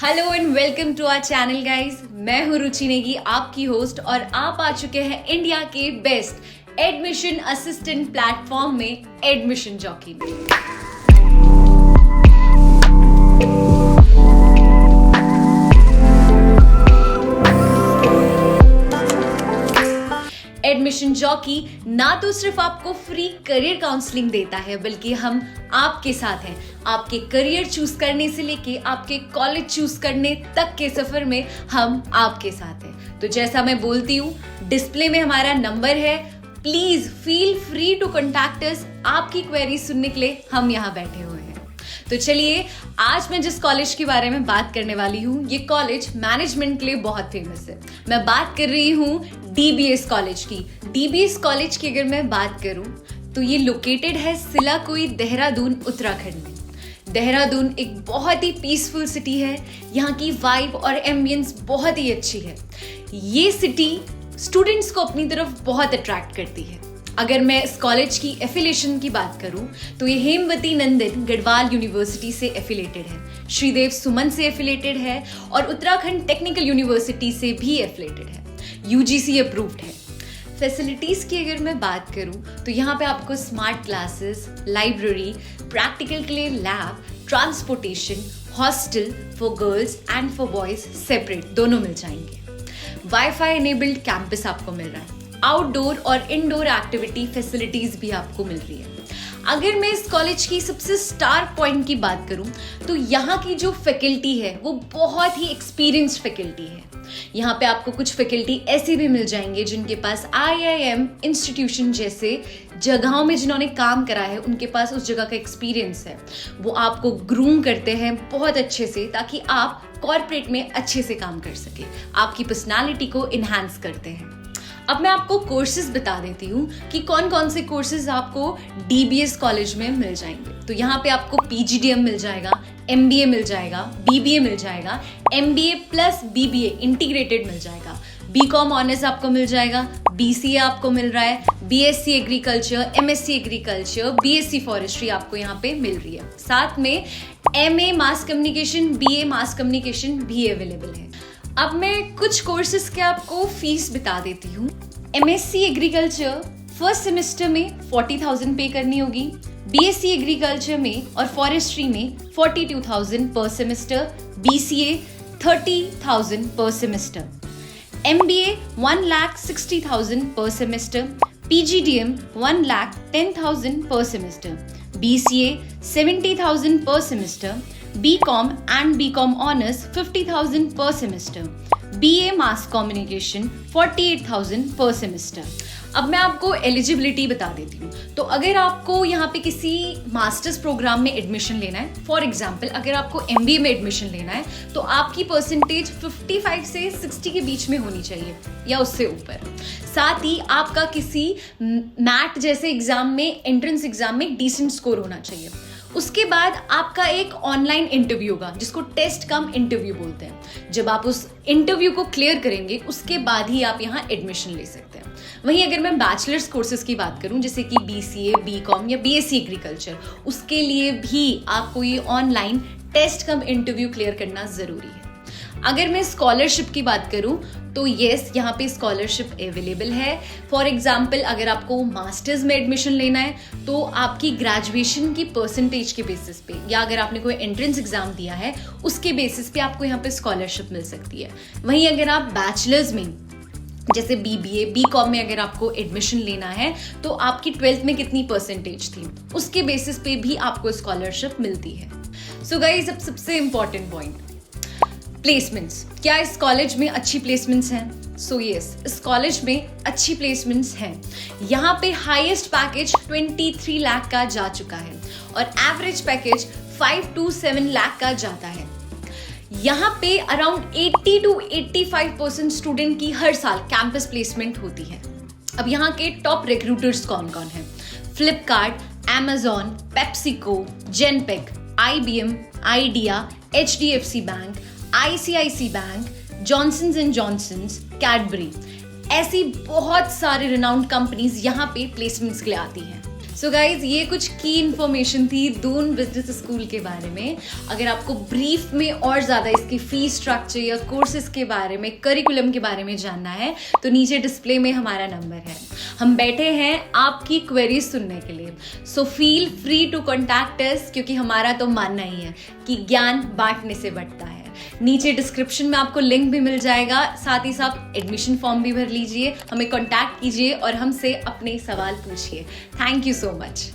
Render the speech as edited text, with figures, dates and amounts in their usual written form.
Hello and welcome to our channel guys. मैं हूं रुचि नेगी, आपकी होस्ट, और आप आ चुके हैं इंडिया के बेस्ट एडमिशन असिस्टेंट प्लेटफॉर्म में, एडमिशन जॉकी में। एडमिशन जॉकी ना तो सिर्फ आपको फ्री करियर काउंसलिंग देता है, बल्कि हम आपके साथ हैं। आपके करियर चूज करने से लेके आपके कॉलेज चूज करने तक के सफर में हम आपके साथ हैं। तो जैसा मैं बोलती हूँ, डिस्प्ले में हमारा नंबर है, please feel free to contact us. आपकी क्वेरी सुनने के लिए हम यहाँ बैठे हुए हैं। तो चलिए, आज मैं जिस कॉलेज के बारे में बात करने वाली हूँ, ये कॉलेज मैनेजमेंट के लिए बहुत फेमस है। मैं बात कर रही हूँ डीबीएस कॉलेज की। डीबीएस कॉलेज की अगर मैं बात करूँ तो ये लोकेटेड है सिलाकुई, देहरादून, उत्तराखंड में। देहरादून एक बहुत ही पीसफुल सिटी है। यहाँ की वाइब और एम्बियंस बहुत ही अच्छी है। ये सिटी स्टूडेंट्स को अपनी तरफ बहुत अट्रैक्ट करती है। अगर मैं इस कॉलेज की एफिलिएशन की बात करूं तो ये हेमवती नंदन गढ़वाल यूनिवर्सिटी से एफिलेटेड है, श्रीदेव सुमन से एफिलेटेड है और उत्तराखंड टेक्निकल यूनिवर्सिटी से भी एफिलेटेड है। यूजीसी अप्रूव्ड है। फैसिलिटीज की अगर मैं बात करूं तो यहाँ पे आपको स्मार्ट क्लासेस, लाइब्रेरी, प्रैक्टिकल के लिए lab, transportation, hostel for girls and for boys separate दोनों मिल जाएंगे। वाईफाई एनेबल्ड कैंपस आपको मिल रहा है। आउटडोर और इनडोर एक्टिविटी फैसिलिटीज भी आपको मिल रही है। अगर मैं इस कॉलेज की सबसे स्टार पॉइंट की बात करूं तो यहाँ की जो फैकल्टी है वो बहुत ही एक्सपीरियंस्ड फैकल्टी है। यहाँ पे आपको कुछ फैकल्टी ऐसे भी मिल जाएंगे जिनके पास IIM इंस्टीट्यूशन जैसे जगहों में जिन्होंने काम करा है, उनके पास उस जगह का एक्सपीरियंस है। वो आपको ग्रूम करते हैं बहुत अच्छे से, ताकि आप कॉर्पोरेट में अच्छे से काम कर सके, आपकी पर्सनालिटी को इन्हांस करते हैं। अब मैं आपको कोर्सेज बता देती हूँ कि कौन कौन से कोर्सेज आपको डीबीएस कॉलेज में मिल जाएंगे। तो यहाँ पे आपको PGDM मिल जाएगा, MBA मिल जाएगा, BBA मिल जाएगा, MBA प्लस BBA इंटीग्रेटेड मिल जाएगा, BCom ऑनर्स आपको मिल जाएगा, BCA आपको मिल रहा है, BSc agriculture, MSc agriculture, BSc forestry आपको यहाँ पे मिल रही है। साथ में MA mass communication, BA mass communication भी अवेलेबल है। अब मैं कुछ कोर्सेज के आपको फीस बता देती हूँ। MSc एग्रीकल्चर फर्स्ट सेमेस्टर में 40,000 पे करनी होगी, BSc एग्रीकल्चर में और फॉरेस्ट्री में 42,000 पर सेमेस्टर, BCA 30,000 पर सेमेस्टर, MBA 1,60,000 पर semester, PGDM 1,10,000 per semester, BCA 70,000 per semester, BCom and BCom Honors 50,000 per semester, BA Mass Communication 48,000 per semester। अब मैं आपको एलिजिबिलिटी बता देती हूँ। तो अगर आपको यहाँ पे किसी मास्टर्स प्रोग्राम में एडमिशन लेना है, फॉर एग्जाम्पल अगर आपको MBA में एडमिशन लेना है, तो आपकी परसेंटेज 55 से 60 के बीच में होनी चाहिए या उससे ऊपर। साथ ही आपका किसी मैट जैसे एग्जाम में, एंट्रेंस एग्जाम में डिसेंट स्कोर होना चाहिए। उसके बाद आपका एक ऑनलाइन इंटरव्यू होगा, जिसको टेस्ट कम इंटरव्यू बोलते हैं। जब आप उस इंटरव्यू को क्लियर करेंगे, उसके बाद ही आप यहाँ एडमिशन ले सकते हैं। वहीं अगर मैं बैचलर्स कोर्सेज की बात करूं, जैसे कि BCA, BCom या BSc एग्रीकल्चर, उसके लिए भी आपको ये ऑनलाइन टेस्ट कम इंटरव्यू क्लियर करना जरूरी है। अगर मैं स्कॉलरशिप की बात करूं तो यस, यहाँ पे स्कॉलरशिप अवेलेबल है। फॉर एग्जाम्पल अगर आपको मास्टर्स में एडमिशन लेना है तो आपकी ग्रेजुएशन की परसेंटेज के बेसिस पे, या अगर आपने कोई एंट्रेंस एग्जाम दिया है उसके बेसिस पे आपको यहाँ पे स्कॉलरशिप मिल सकती है। वहीं अगर आप बैचलर्स में जैसे BBA, BCom में अगर आपको एडमिशन लेना है तो आपकी 12th में कितनी परसेंटेज थी, उसके बेसिस पे भी आपको स्कॉलरशिप मिलती है। सो गाइस, अब सबसे इंपॉर्टेंट पॉइंट, प्लेसमेंट्स। क्या इस कॉलेज में अच्छी प्लेसमेंट्स हैं? सो यस, इस कॉलेज में अच्छी प्लेसमेंट्स हैं। यहाँ पे हाईएस्ट पैकेज 23 लाख का जा चुका है और एवरेज पैकेज 5 to 7 लाख का जाता है। यहाँ पे अराउंड 80 to 85% स्टूडेंट की हर साल कैंपस प्लेसमेंट होती है। अब यहाँ के टॉप रिक्रूटर्स कौन कौन है? Flipkart, Amazon, PepsiCo, Genpact, IBM, Idea, HDFC bank, ICICI bank, Johnsons and Johnsons, Cadbury, ऐसी बहुत सारे रिनाउंड कंपनीज यहाँ पे प्लेसमेंट्स के लिए आती हैं। सो गाइज, ये कुछ की इन्फॉर्मेशन थी दून बिजनेस स्कूल के बारे में। अगर आपको ब्रीफ में और ज़्यादा इसकी फीस स्ट्रक्चर या कोर्सेज के बारे में, करिकुलम के बारे में जानना है तो नीचे डिस्प्ले में हमारा नंबर है। हम बैठे हैं आपकी क्वेरीज सुनने के लिए। So feel free to contact us, क्योंकि हमारा तो मानना ही है कि ज्ञान बांटने से बढ़ता है। नीचे डिस्क्रिप्शन में आपको लिंक भी मिल जाएगा, साथ ही साथ एडमिशन फॉर्म भी भर लीजिए, हमें कॉन्टैक्ट कीजिए और हमसे अपने सवाल पूछिए। Thank you so much.